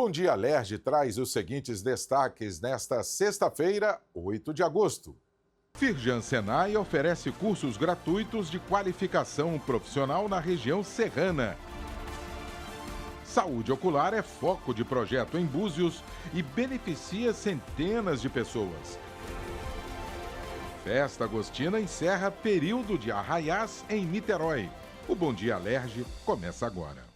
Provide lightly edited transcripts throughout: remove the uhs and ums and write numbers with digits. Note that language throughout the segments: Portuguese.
Bom Dia Alerj traz os seguintes destaques nesta sexta-feira, 8 de agosto. Firjan Senai oferece cursos gratuitos de qualificação profissional na região serrana. Saúde ocular é foco de projeto em Búzios e beneficia centenas de pessoas. Festa Agostina encerra período de arraiás em Niterói. O Bom Dia Alerj começa agora.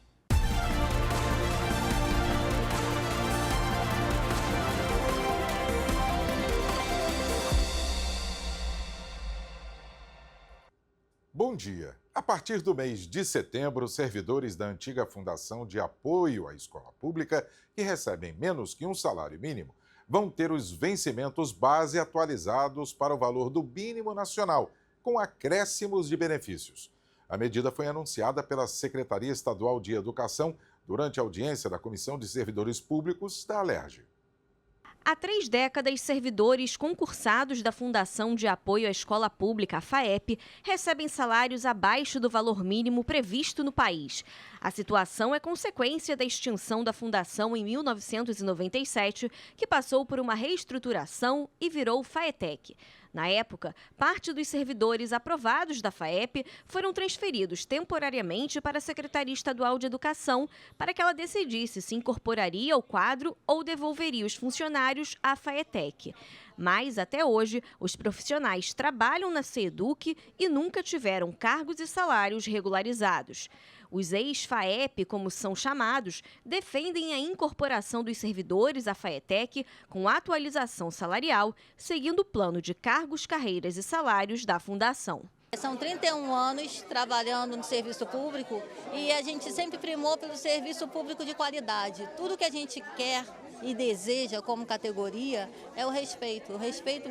Bom dia. A partir do mês de setembro, servidores da antiga Fundação de Apoio à Escola Pública, que recebem menos que um salário mínimo, vão ter os vencimentos base atualizados para o valor do mínimo nacional, com acréscimos de benefícios. A medida foi anunciada pela Secretaria Estadual de Educação durante a audiência da Comissão de Servidores Públicos da Alerj. Há 3 décadas, servidores concursados da Fundação de Apoio à Escola Pública, a FAEP, recebem salários abaixo do valor mínimo previsto no país. A situação é consequência da extinção da Fundação em 1997, que passou por uma reestruturação e virou FAETEC. Na época, parte dos servidores aprovados da FAEP foram transferidos temporariamente para a Secretaria Estadual de Educação para que ela decidisse se incorporaria ao quadro ou devolveria os funcionários à FAETEC. Mas, até hoje, os profissionais trabalham na SEDUC e nunca tiveram cargos e salários regularizados. Os ex-FAEP, como são chamados, defendem a incorporação dos servidores à FAETEC com atualização salarial, seguindo o plano de cargos, carreiras e salários da Fundação. São 31 anos trabalhando no serviço público e a gente sempre primou pelo serviço público de qualidade. Tudo que a gente quer e deseja como categoria é o respeito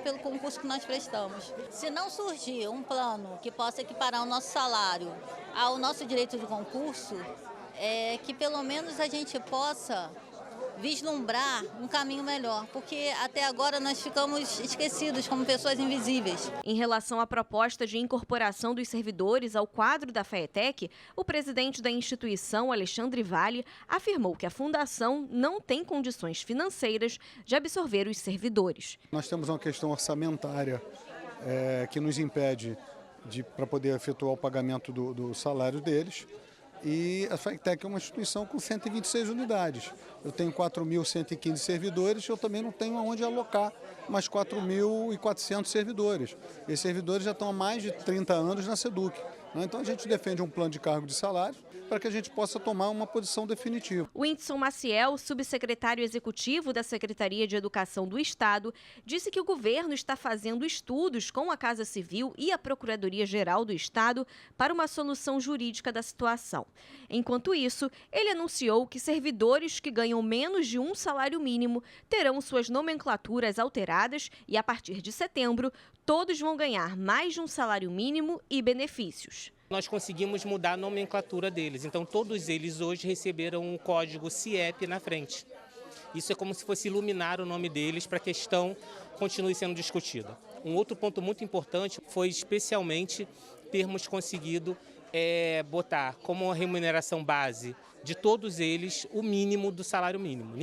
pelo concurso que nós prestamos. Se não surgir um plano que possa equiparar o nosso salário ao nosso direito de concurso, que pelo menos a gente possa vislumbrar um caminho melhor, porque até agora nós ficamos esquecidos como pessoas invisíveis. Em relação à proposta de incorporação dos servidores ao quadro da FAETEC, o presidente da instituição, Alexandre Vale, afirmou que a Fundação não tem condições financeiras de absorver os servidores. Nós temos uma questão orçamentária que nos impede para poder efetuar o pagamento do salário deles. E a FAETEC é uma instituição com 126 unidades. Eu tenho 4.115 servidores, eu também não tenho aonde alocar mais 4.400 servidores. Esses servidores já estão há mais de 30 anos na SEDUC. Então a gente defende um plano de cargo de salário para que a gente possa tomar uma posição definitiva. O Whindersson Maciel, subsecretário executivo da Secretaria de Educação do Estado, disse que o governo está fazendo estudos com a Casa Civil e a Procuradoria-Geral do Estado para uma solução jurídica da situação. Enquanto isso, ele anunciou que servidores que ganham menos de um salário mínimo terão suas nomenclaturas alteradas e, a partir de setembro, todos vão ganhar mais de um salário mínimo e benefícios. Nós conseguimos mudar a nomenclatura deles, então todos eles hoje receberam um código CIEP na frente. Isso é como se fosse iluminar o nome deles para que a questão continue sendo discutida. Um outro ponto muito importante foi especialmente termos conseguido botar como remuneração base de todos eles o mínimo do salário mínimo.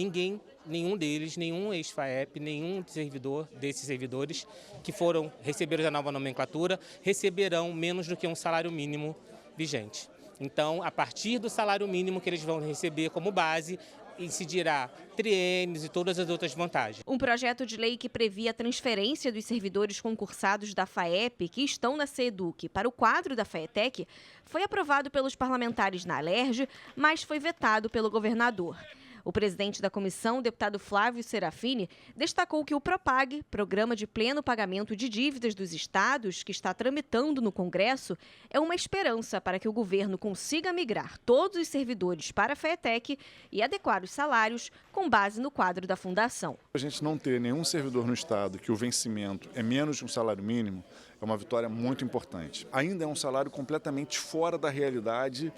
Nenhum deles, nenhum ex-FAEP, nenhum servidor desses servidores que receberam a nova nomenclatura, receberão menos do que um salário mínimo vigente. Então, a partir do salário mínimo que eles vão receber como base, incidirá triênios e todas as outras vantagens. Um projeto de lei que previa a transferência dos servidores concursados da FAEP, que estão na SEDUC, para o quadro da FAETEC, foi aprovado pelos parlamentares na Alerj, mas foi vetado pelo governador. O presidente da comissão, o deputado Flávio Serafini, destacou que o PROPAG, Programa de Pleno Pagamento de Dívidas dos Estados, que está tramitando no Congresso, é uma esperança para que o governo consiga migrar todos os servidores para a FAETEC e adequar os salários com base no quadro da Fundação. A gente não ter nenhum servidor no Estado que o vencimento é menos de um salário mínimo é uma vitória muito importante. Ainda é um salário completamente fora da realidade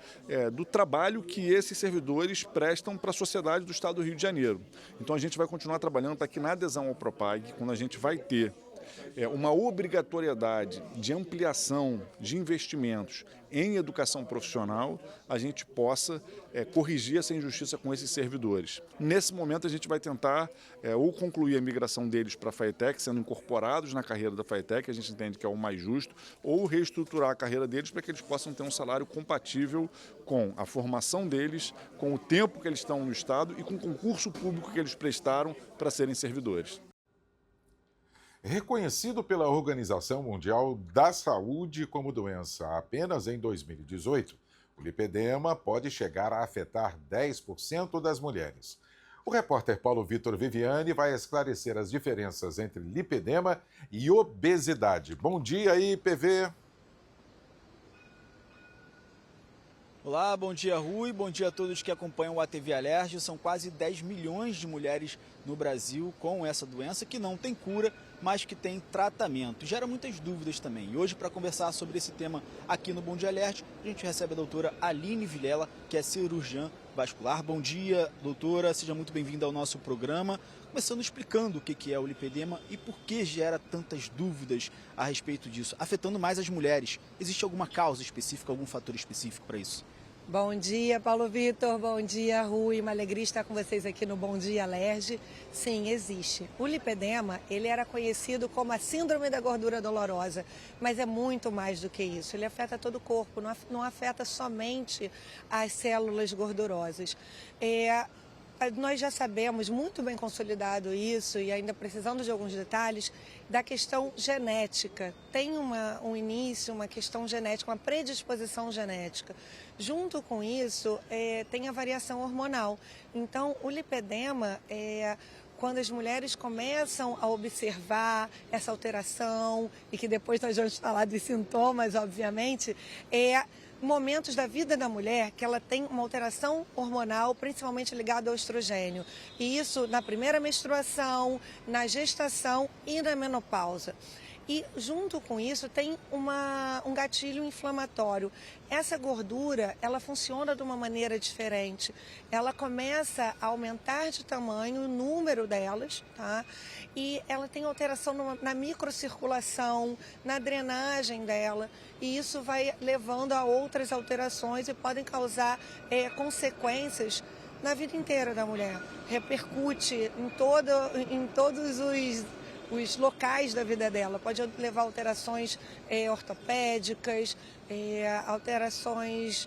do trabalho que esses servidores prestam para a sociedade do Estado do Rio de Janeiro. Então a gente vai continuar trabalhando para que na adesão ao PROPAG, quando a gente vai ter uma obrigatoriedade de ampliação de investimentos em educação profissional, a gente possa corrigir essa injustiça com esses servidores. Nesse momento, a gente vai tentar ou concluir a migração deles para a FATEC, sendo incorporados na carreira da FATEC, a gente entende que é o mais justo, ou reestruturar a carreira deles para que eles possam ter um salário compatível com a formação deles, com o tempo que eles estão no Estado e com o concurso público que eles prestaram para serem servidores. Reconhecido pela Organização Mundial da Saúde como doença apenas em 2018, o lipedema pode chegar a afetar 10% das mulheres. O repórter Paulo Vitor Viviani vai esclarecer as diferenças entre lipedema e obesidade. Bom dia aí, PV. Olá, bom dia Rui, bom dia a todos que acompanham o ATV Alerj. São quase 10 milhões de mulheres no Brasil com essa doença que não tem cura, mas que tem tratamento. Gera muitas dúvidas também. E hoje, para conversar sobre esse tema aqui no Bom Dia Alerj, a gente recebe a doutora Aline Vilela, que é cirurgiã vascular. Bom dia, doutora, seja muito bem-vinda ao nosso programa. Começando explicando o que é o lipedema e por que gera tantas dúvidas a respeito disso, afetando mais as mulheres. Existe alguma causa específica, algum fator específico para isso? Bom dia, Paulo Vitor. Bom dia, Rui. Uma alegria estar com vocês aqui no Bom Dia Alerj. Sim, existe. O lipedema, ele era conhecido como a síndrome da gordura dolorosa, mas é muito mais do que isso. Ele afeta todo o corpo, não afeta somente as células gordurosas. Nós já sabemos, muito bem consolidado isso, e ainda precisando de alguns detalhes, da questão genética. Tem um início, uma questão genética, uma predisposição genética. Junto com isso, tem a variação hormonal. Então, o lipedema quando as mulheres começam a observar essa alteração, e que depois nós vamos falar dos sintomas, obviamente, momentos da vida da mulher que ela tem uma alteração hormonal, principalmente ligada ao estrogênio. E isso na primeira menstruação, na gestação e na menopausa. E junto com isso tem um gatilho inflamatório. Essa gordura, ela funciona de uma maneira diferente. Ela começa a aumentar de tamanho, o número delas, tá? E ela tem alteração na microcirculação, na drenagem dela. E isso vai levando a outras alterações e podem causar consequências na vida inteira da mulher. Repercute em todos os locais da vida dela. Pode levar a alterações ortopédicas, alterações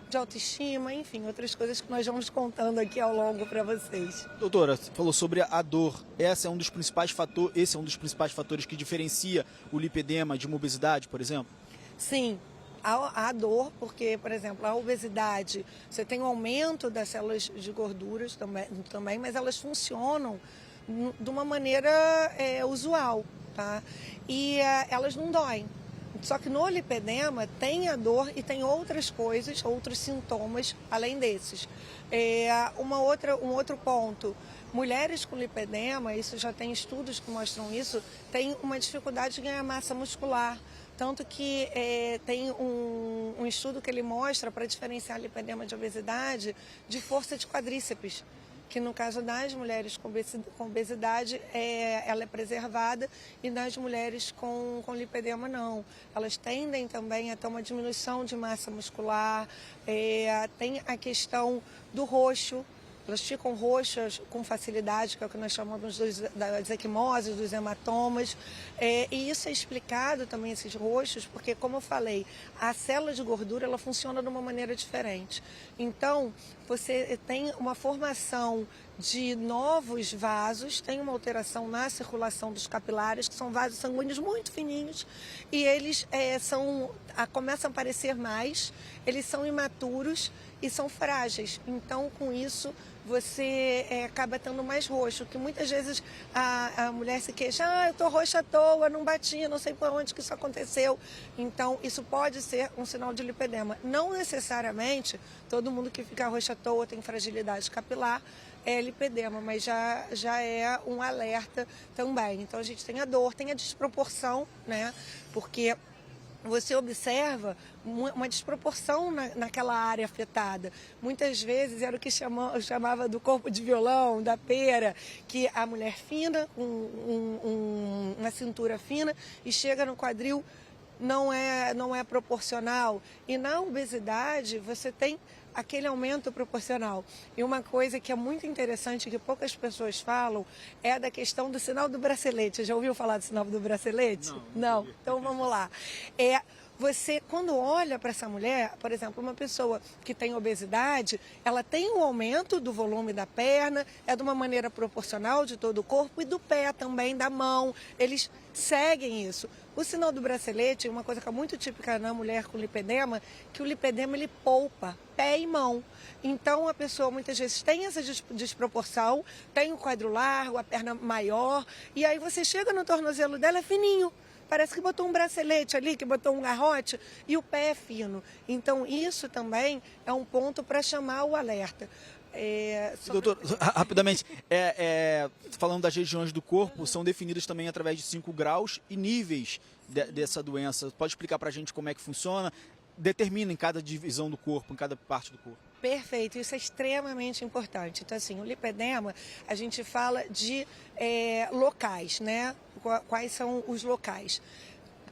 de autoestima, enfim, outras coisas que nós vamos contando aqui ao longo para vocês. Doutora, você falou sobre a dor. Esse é um dos principais fatores que diferencia o lipedema de uma obesidade, por exemplo? Sim. A dor, porque, por exemplo, a obesidade, você tem um aumento das células de gorduras também, mas elas funcionam de uma maneira usual, tá? E elas não doem. Só que no lipedema tem a dor e tem outras coisas, outros sintomas além desses. Um outro ponto, mulheres com lipedema, isso já tem estudos que mostram isso, tem uma dificuldade de ganhar massa muscular. Tanto que tem um estudo que ele mostra, para diferenciar lipedema de obesidade, de força de quadríceps, que no caso das mulheres com obesidade, ela é preservada, e nas mulheres com lipedema não. Elas tendem também a ter uma diminuição de massa muscular, tem a questão do roxo. Elas ficam roxas com facilidade, que é o que nós chamamos das equimoses, dos hematomas. E isso é explicado também, esses roxos, porque, como eu falei, a célula de gordura ela funciona de uma maneira diferente. Então, você tem uma formação de novos vasos, tem uma alteração na circulação dos capilares, que são vasos sanguíneos muito fininhos, e eles começam a aparecer mais, eles são imaturos e são frágeis. Então, com isso, você acaba tendo mais roxo, que muitas vezes a mulher se queixa, eu estou roxa à toa, não batia, não sei por onde que isso aconteceu. Então, isso pode ser um sinal de lipedema. Não necessariamente todo mundo que fica roxa à toa tem fragilidade capilar, é lipedema, mas já é um alerta também. Então, a gente tem a dor, tem a desproporção, né? Porque você observa uma desproporção naquela área afetada. Muitas vezes era o que eu chamava do corpo de violão, da pera, que a mulher fina, uma cintura fina, e chega no quadril, não é proporcional. E na obesidade você tem aquele aumento proporcional. E uma coisa que é muito interessante, que poucas pessoas falam, é da questão do sinal do bracelete. Já ouviu falar do sinal do bracelete? Não. Então vamos lá. Você, quando olha para essa mulher, por exemplo, uma pessoa que tem obesidade, ela tem um aumento do volume da perna, é de uma maneira proporcional de todo o corpo e do pé também, da mão. Eles seguem isso. O sinal do bracelete é uma coisa que é muito típica na mulher com lipedema, que o lipedema ele poupa pé e mão. Então a pessoa muitas vezes tem essa desproporção, tem o quadril largo, a perna maior, e aí você chega no tornozelo dela, é fininho. Parece que botou um bracelete ali, que botou um garrote, e o pé é fino. Então, isso também é um ponto para chamar o alerta. Doutor, rapidamente, falando das regiões do corpo, são definidas também através de 5 graus e níveis dessa doença. Pode explicar para a gente como é que funciona? Determina em cada divisão do corpo, em cada parte do corpo. Perfeito, isso é extremamente importante. Então, assim, o lipedema, a gente fala de locais, né? Quais são os locais?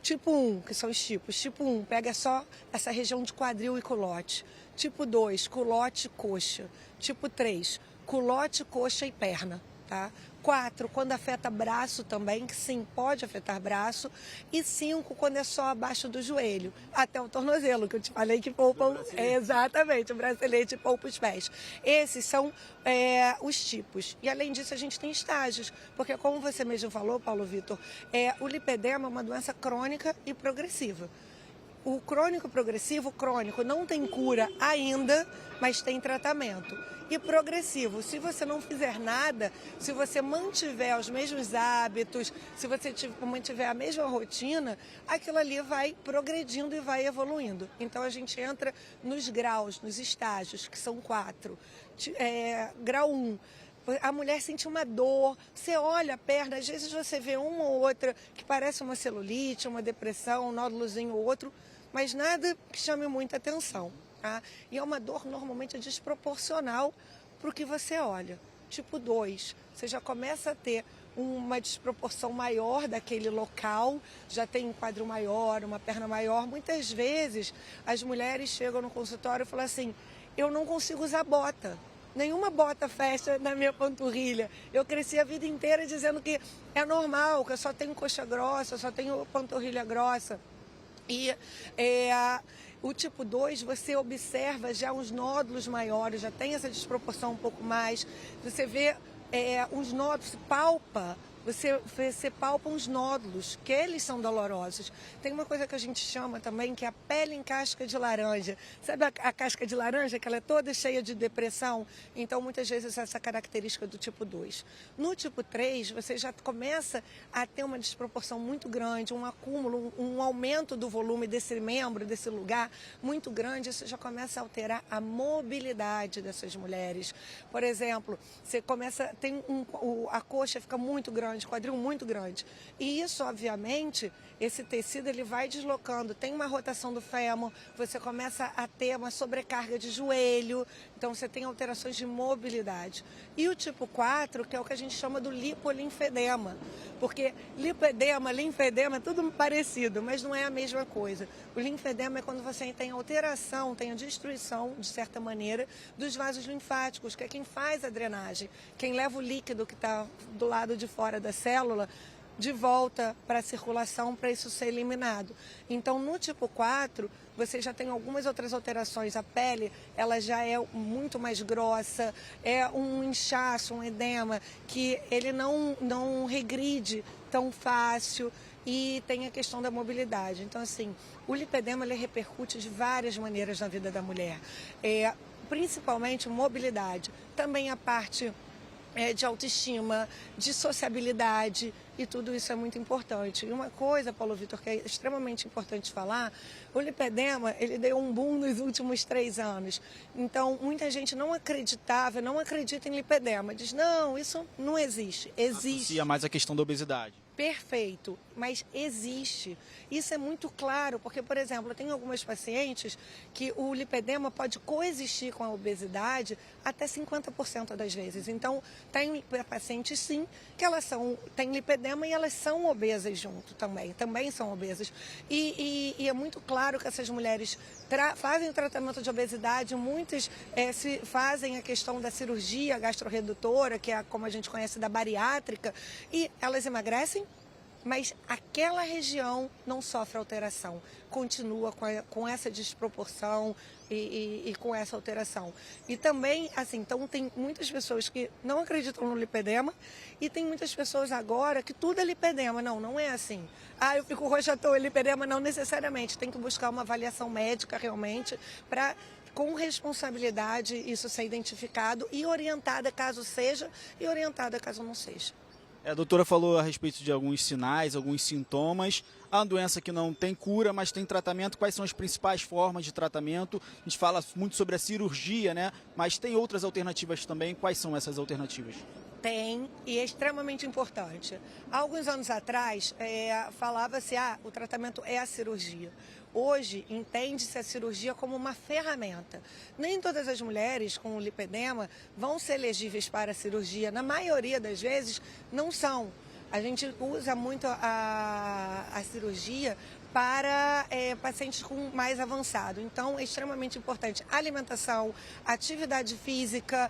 Tipo 1, que são os tipos. Tipo 1, pega só essa região de quadril e culote. Tipo 2, culote e coxa. Tipo 3, culote, coxa e perna, tá? 4, quando afeta braço também, que sim, pode afetar braço. E 5, quando é só abaixo do joelho, até o tornozelo, que eu te falei que poupa... Exatamente, o bracelete poupa os pés. Esses são os tipos. E além disso, a gente tem estágios, porque como você mesmo falou, Paulo Vitor, o lipedema é uma doença crônica e progressiva. O crônico progressivo, crônico não tem cura ainda, mas tem tratamento. E progressivo, se você não fizer nada, se você mantiver os mesmos hábitos, se você mantiver a mesma rotina, aquilo ali vai progredindo e vai evoluindo. Então a gente entra nos graus, nos estágios, que são 4. Grau 1. A mulher sente uma dor, você olha a perna, às vezes você vê uma ou outra que parece uma celulite, uma depressão, um nódulozinho ou outro, mas nada que chame muita atenção, tá? E é uma dor normalmente desproporcional para o que você olha. Tipo 2, você já começa a ter uma desproporção maior daquele local, já tem um quadril maior, uma perna maior. Muitas vezes as mulheres chegam no consultório e falam assim, eu não consigo usar bota. Nenhuma bota fecha na minha panturrilha. Eu cresci a vida inteira dizendo que é normal, que eu só tenho coxa grossa, eu só tenho panturrilha grossa. E o tipo 2, você observa já uns nódulos maiores, já tem essa desproporção um pouco mais. Você vê uns nódulos, se palpa, você palpa uns nódulos, que eles são dolorosos. Tem uma coisa que a gente chama também, que é a pele em casca de laranja. Sabe a casca de laranja, que ela é toda cheia de depressão? Então, muitas vezes, essa característica do tipo 2. No tipo 3, você já começa a ter uma desproporção muito grande, um acúmulo, um aumento do volume desse membro, desse lugar, muito grande. Isso já começa a alterar a mobilidade dessas mulheres. Por exemplo, você começa, a coxa fica muito grande, quadril muito grande. E isso, obviamente, esse tecido ele vai deslocando, tem uma rotação do fêmur, você começa a ter uma sobrecarga de joelho, então você tem alterações de mobilidade. E o tipo 4, que é o que a gente chama do lipolinfedema, porque lipedema, linfedema, é tudo parecido, mas não é a mesma coisa. O linfedema é quando você tem alteração, tem a destruição, de certa maneira, dos vasos linfáticos, que é quem faz a drenagem, quem leva o líquido que está do lado de fora da célula de volta para a circulação para isso ser eliminado. Então, no tipo 4, você já tem algumas outras alterações. A pele, ela já é muito mais grossa, é um inchaço, um edema, que ele não regride tão fácil e tem a questão da mobilidade. Então, assim, o lipedema ele repercute de várias maneiras na vida da mulher, principalmente mobilidade. Também a parte de autoestima, de sociabilidade, e tudo isso é muito importante. E uma coisa, Paulo Vitor, que é extremamente importante falar, o lipedema, ele deu um boom nos últimos 3 anos. Então, muita gente não acredita em lipedema. Diz, não, isso não existe. Existe. Associa mais a questão da obesidade. perfeito, mas existe. Isso é muito claro, porque, por exemplo, eu tenho algumas pacientes que o lipedema pode coexistir com a obesidade até 50% das vezes. Então, tem pacientes, sim, que elas têm lipedema e elas são obesas junto também são obesas. E é muito claro que essas mulheres fazem o tratamento de obesidade, muitas fazem a questão da cirurgia gastroredutora, que é como a gente conhece da bariátrica, e elas emagrecem, mas aquela região não sofre alteração, continua com essa desproporção e com essa alteração. E também, assim, então tem muitas pessoas que não acreditam no lipedema e tem muitas pessoas agora que tudo é lipedema. Não é assim. Eu fico roxa à toa, lipedema não necessariamente. Tem que buscar uma avaliação médica realmente para, com responsabilidade, isso ser identificado e orientada caso seja e orientada caso não seja. A doutora falou a respeito de alguns sinais, alguns sintomas. Há uma doença que não tem cura, mas tem tratamento. Quais são as principais formas de tratamento? A gente fala muito sobre a cirurgia, né? Mas tem outras alternativas também. Quais são essas alternativas? Tem, e é extremamente importante. Há alguns anos atrás, falava-se, o tratamento é a cirurgia. Hoje, entende-se a cirurgia como uma ferramenta. Nem todas as mulheres com lipedema vão ser elegíveis para a cirurgia. Na maioria das vezes, não são. A gente usa muito a cirurgia para pacientes com mais avançado. Então, é extremamente importante alimentação, atividade física,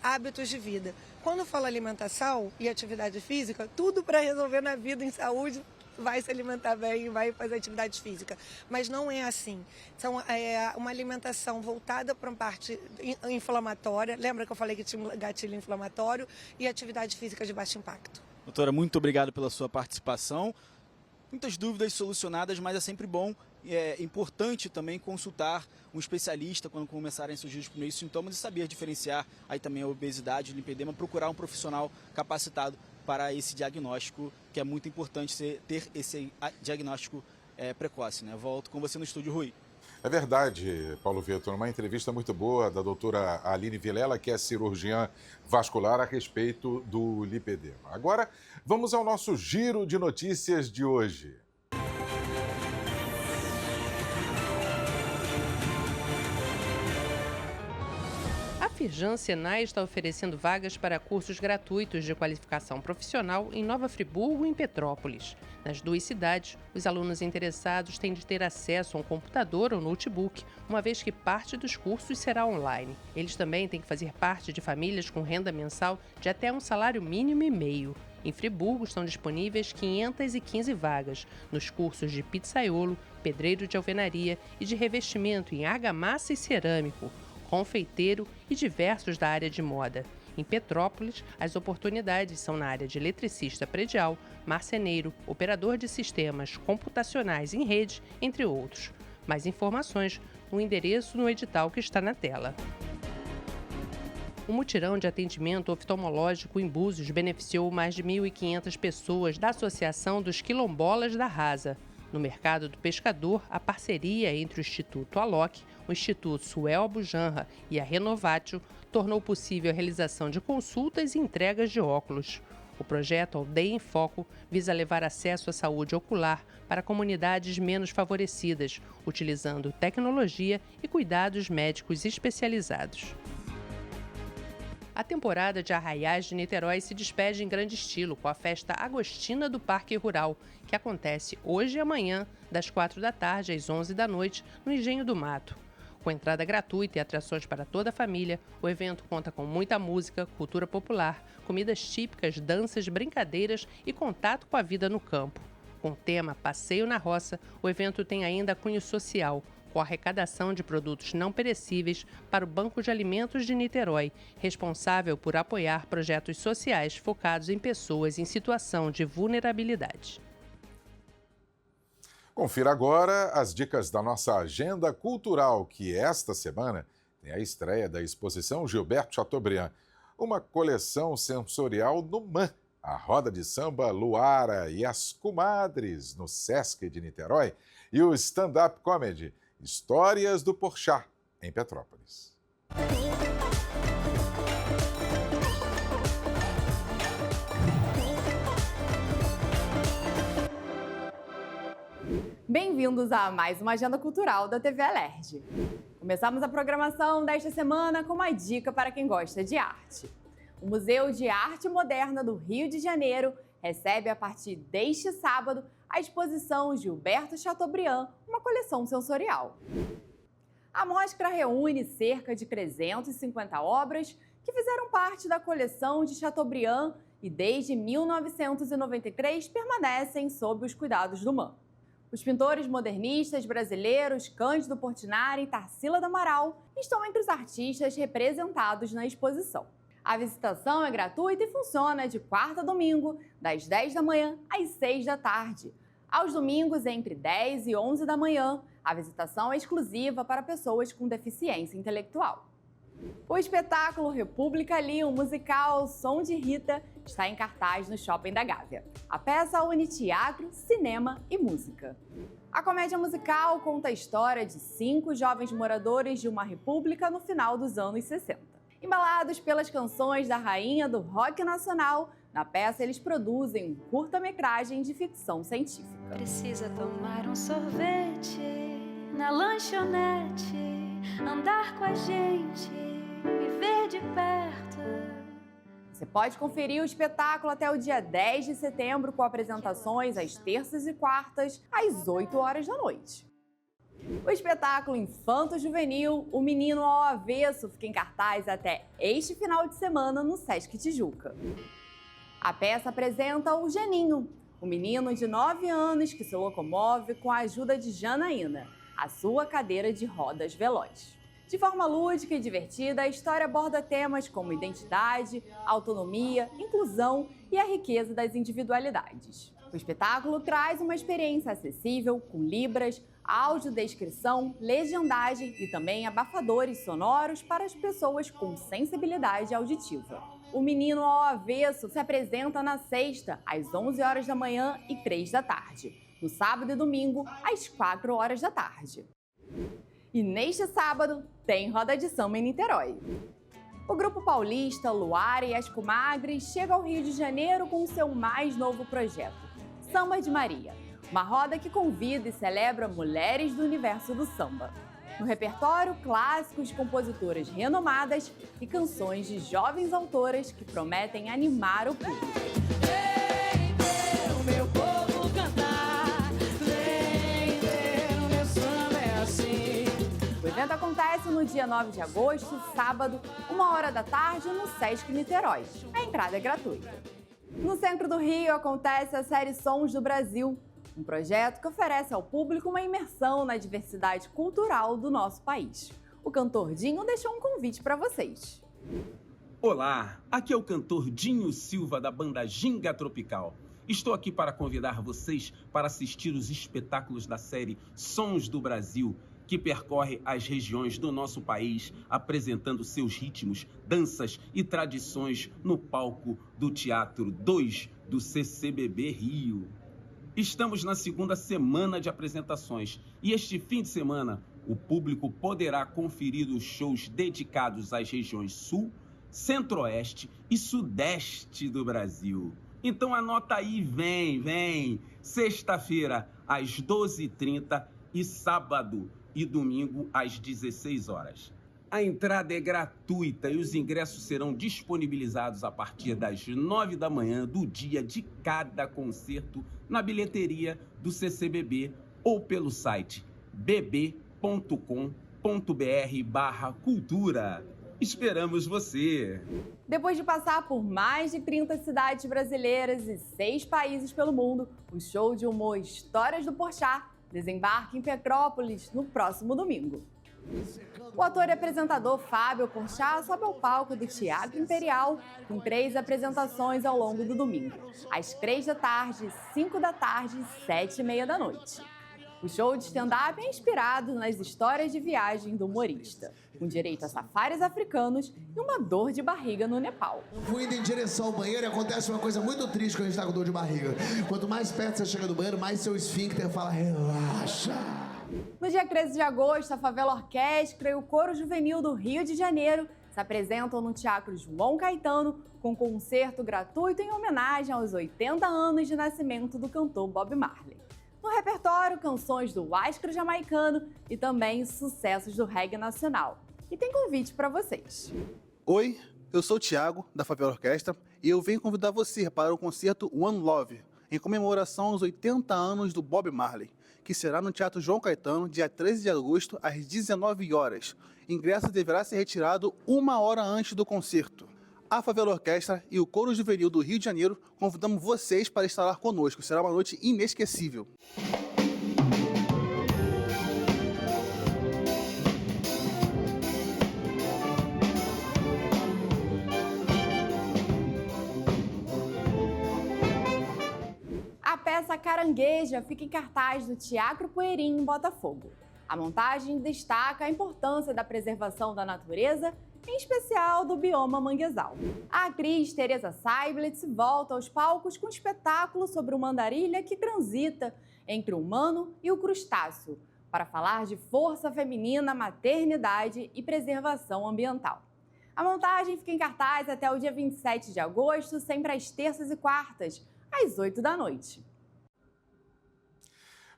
hábitos de vida. Quando fala alimentação e atividade física, tudo para resolver na vida, em saúde, vai se alimentar bem, vai fazer atividade física. Mas não é assim. Então, uma alimentação voltada para uma parte inflamatória. Lembra que eu falei que tinha um gatilho inflamatório e atividade física de baixo impacto. Doutora, muito obrigado pela sua participação. Muitas dúvidas solucionadas, mas é sempre bom e é importante também consultar um especialista quando começarem a surgir os primeiros sintomas e saber diferenciar aí também a obesidade, o lipedema, procurar um profissional capacitado para esse diagnóstico, que é muito importante ter esse diagnóstico precoce, né? Volto com você no estúdio, Rui. É verdade, Paulo Vitor, uma entrevista muito boa da doutora Aline Vilela, que é cirurgiã vascular, a respeito do lipedema. Agora, vamos ao nosso giro de notícias de hoje. A Firjan Senai está oferecendo vagas para cursos gratuitos de qualificação profissional em Nova Friburgo e em Petrópolis. Nas duas cidades, os alunos interessados têm de ter acesso a um computador ou notebook, uma vez que parte dos cursos será online. Eles também têm que fazer parte de famílias com renda mensal de até um salário mínimo e meio. Em Friburgo estão disponíveis 515 vagas nos cursos de pizzaiolo, pedreiro de alvenaria e de revestimento em argamassa e cerâmico, confeiteiro e diversos da área de moda. Em Petrópolis, as oportunidades são na área de eletricista predial, marceneiro, operador de sistemas computacionais em rede, entre outros. Mais informações no endereço no edital que está na tela. O mutirão de atendimento oftalmológico em Búzios beneficiou mais de 1.500 pessoas da Associação dos Quilombolas da Rasa. No mercado do pescador, a parceria entre o Instituto Alok, o Instituto Suel Bujanra e a Renovatio tornou possível a realização de consultas e entregas de óculos. O projeto Aldeia em Foco visa levar acesso à saúde ocular para comunidades menos favorecidas, utilizando tecnologia e cuidados médicos especializados. A temporada de arraiais de Niterói se despede em grande estilo com a festa agostina do Parque Rural, que acontece hoje e amanhã, das 4 da tarde às 11 da noite, no Engenho do Mato. Com entrada gratuita e atrações para toda a família, o evento conta com muita música, cultura popular, comidas típicas, danças, brincadeiras e contato com a vida no campo. Com o tema Passeio na Roça, o evento tem ainda cunho social, com a arrecadação de produtos não perecíveis para o Banco de Alimentos de Niterói, responsável por apoiar projetos sociais focados em pessoas em situação de vulnerabilidade. Confira agora as dicas da nossa agenda cultural, que esta semana tem a estreia da exposição Gilberto Chateaubriand, uma coleção sensorial no MAN, a roda de samba Luara e as Comadres, no Sesc de Niterói, e o stand-up comedy Histórias do Porchat, em Petrópolis. Bem-vindos a mais uma agenda cultural da TV Alerj. Começamos a programação desta semana com uma dica para quem gosta de arte. O Museu de Arte Moderna do Rio de Janeiro recebe a partir deste sábado a exposição Gilberto Chateaubriand, uma coleção sensorial. A mostra reúne cerca de 350 obras que fizeram parte da coleção de Chateaubriand e desde 1993 permanecem sob os cuidados do MAM. Os pintores modernistas brasileiros Cândido Portinari e Tarsila do Amaral estão entre os artistas representados na exposição. A visitação é gratuita e funciona de quarta a domingo, das 10 da manhã às 6 da tarde. Aos domingos, entre 10 e 11 da manhã, a visitação é exclusiva para pessoas com deficiência intelectual. O espetáculo República Ali, um musical Som de Rita, está em cartaz no Shopping da Gávea. A peça une teatro, cinema e música. A comédia musical conta a história de 5 jovens moradores de uma república no final dos anos 60. Embalados pelas canções da rainha do rock nacional, na peça eles produzem um curta-metragem de ficção científica. Precisa tomar um sorvete na lanchonete, andar com a gente, me ver de perto. Você pode conferir o espetáculo até o dia 10 de setembro, com apresentações às terças e quartas, às 8 horas da noite. O espetáculo infanto-juvenil O Menino ao Avesso fica em cartaz até este final de semana no Sesc Tijuca. A peça apresenta o Geninho, um menino de 9 anos que se locomove com a ajuda de Janaína, a sua cadeira de rodas veloz. De forma lúdica e divertida, a história aborda temas como identidade, autonomia, inclusão e a riqueza das individualidades. O espetáculo traz uma experiência acessível, com libras, audiodescrição, legendagem e também abafadores sonoros para as pessoas com sensibilidade auditiva. O Menino ao Avesso se apresenta na sexta, às 11 horas da manhã e 3 da tarde. No sábado e domingo, às 4 horas da tarde. E neste sábado, tem roda de samba em Niterói. O grupo paulista Luar e as Comadres chega ao Rio de Janeiro com o seu mais novo projeto, Samba de Maria, uma roda que convida e celebra mulheres do universo do samba. No repertório, clássicos de compositoras renomadas e canções de jovens autoras que prometem animar o público. Vem ver o meu povo cantar, vem ver o meu samba é assim. O evento acontece no dia 9 de agosto, sábado, 1h da tarde, no Sesc Niterói. A entrada é gratuita. No centro do Rio acontece a série Sons do Brasil, um projeto que oferece ao público uma imersão na diversidade cultural do nosso país. O cantor Dinho deixou um convite para vocês. Olá, aqui é o cantor Dinho Silva da banda Ginga Tropical. Estou aqui para convidar vocês para assistir os espetáculos da série Sons do Brasil, que percorre as regiões do nosso país, apresentando seus ritmos, danças e tradições no palco do Teatro 2 do CCBB Rio. Estamos na segunda semana de apresentações e este fim de semana o público poderá conferir os shows dedicados às regiões Sul, Centro-Oeste e Sudeste do Brasil. Então anota aí, vem! Sexta-feira às 12h30 e sábado e domingo às 16 horas. A entrada é gratuita e os ingressos serão disponibilizados a partir das 9 da manhã do dia de cada concerto na bilheteria do CCBB ou pelo site bb.com.br/cultura. Esperamos você! Depois de passar por mais de 30 cidades brasileiras e 6 países pelo mundo, o show de humor Histórias do Porchat desembarca em Petrópolis no próximo domingo. O ator e apresentador Fábio Porchat sobe ao palco do Teatro Imperial com 3 apresentações ao longo do domingo, às 3 da tarde, 5 da tarde e 7h30 da noite. O show de stand-up é inspirado nas histórias de viagem do humorista, com direito a safaris africanos e uma dor de barriga no Nepal. Fui indo em direção ao banheiro e acontece uma coisa muito triste quando a gente tá com dor de barriga. Quanto mais perto você chega do banheiro, mais seu esfíncter fala, relaxa. No dia 13 de agosto, a Favela Orquestra e o Coro Juvenil do Rio de Janeiro se apresentam no Teatro João Caetano com concerto gratuito em homenagem aos 80 anos de nascimento do cantor Bob Marley. No repertório, canções do Huáscar jamaicano e também sucessos do reggae nacional. E tem convite para vocês. Oi, eu sou o Thiago, da Favela Orquestra, e eu venho convidar você para o concerto One Love, em comemoração aos 80 anos do Bob Marley, que será no Teatro João Caetano, dia 13 de agosto, às 19 horas. Ingresso deverá ser retirado 1 hora antes do concerto. A Favela Orquestra e o Coro Juvenil do Rio de Janeiro convidamos vocês para estar lá conosco. Será uma noite inesquecível. A peça Carangueja fica em cartaz do Teatro Poeirinho, em Botafogo. A montagem destaca a importância da preservação da natureza, em especial do bioma manguezal. A atriz Teresa Seiblitz volta aos palcos com um espetáculo sobre uma andarilha que transita entre o humano e o crustáceo, para falar de força feminina, maternidade e preservação ambiental. A montagem fica em cartaz até o dia 27 de agosto, sempre às terças e quartas, às 8 da noite.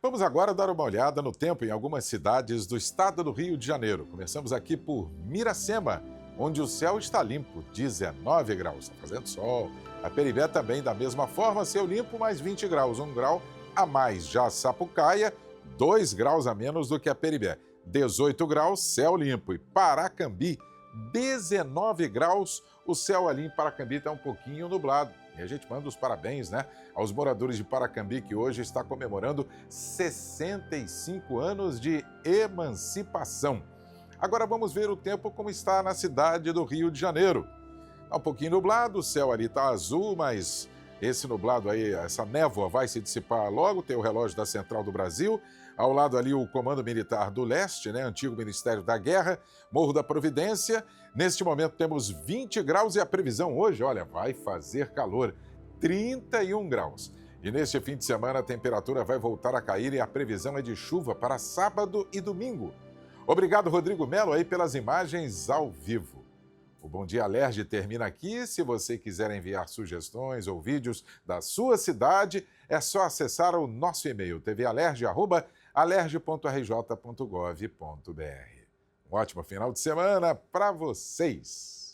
Vamos agora dar uma olhada no tempo em algumas cidades do estado do Rio de Janeiro. Começamos aqui por Miracema, onde o céu está limpo, 19 graus, está fazendo sol. A Peribé também da mesma forma, céu limpo, mais 20 graus, 1 grau a mais. Já Sapucaia, 2 graus a menos do que a Peribé, 18 graus, céu limpo. E Paracambi, 19 graus, o céu ali em Paracambi está um pouquinho nublado. E a gente manda os parabéns, né, aos moradores de Paracambi, que hoje está comemorando 65 anos de emancipação. Agora vamos ver o tempo como está na cidade do Rio de Janeiro. Está um pouquinho nublado, o céu ali está azul, mas esse nublado aí, essa névoa vai se dissipar logo. Tem o relógio da Central do Brasil, ao lado ali o Comando Militar do Leste, né, antigo Ministério da Guerra, Morro da Providência. Neste momento temos 20 graus e a previsão hoje, olha, vai fazer calor, 31 graus. E neste fim de semana a temperatura vai voltar a cair e a previsão é de chuva para sábado e domingo. Obrigado, Rodrigo Melo, aí pelas imagens ao vivo. O Bom Dia Alerj termina aqui. Se você quiser enviar sugestões ou vídeos da sua cidade, é só acessar o nosso e-mail tvalerj@alerj.rj.gov.br. Um ótimo final de semana para vocês!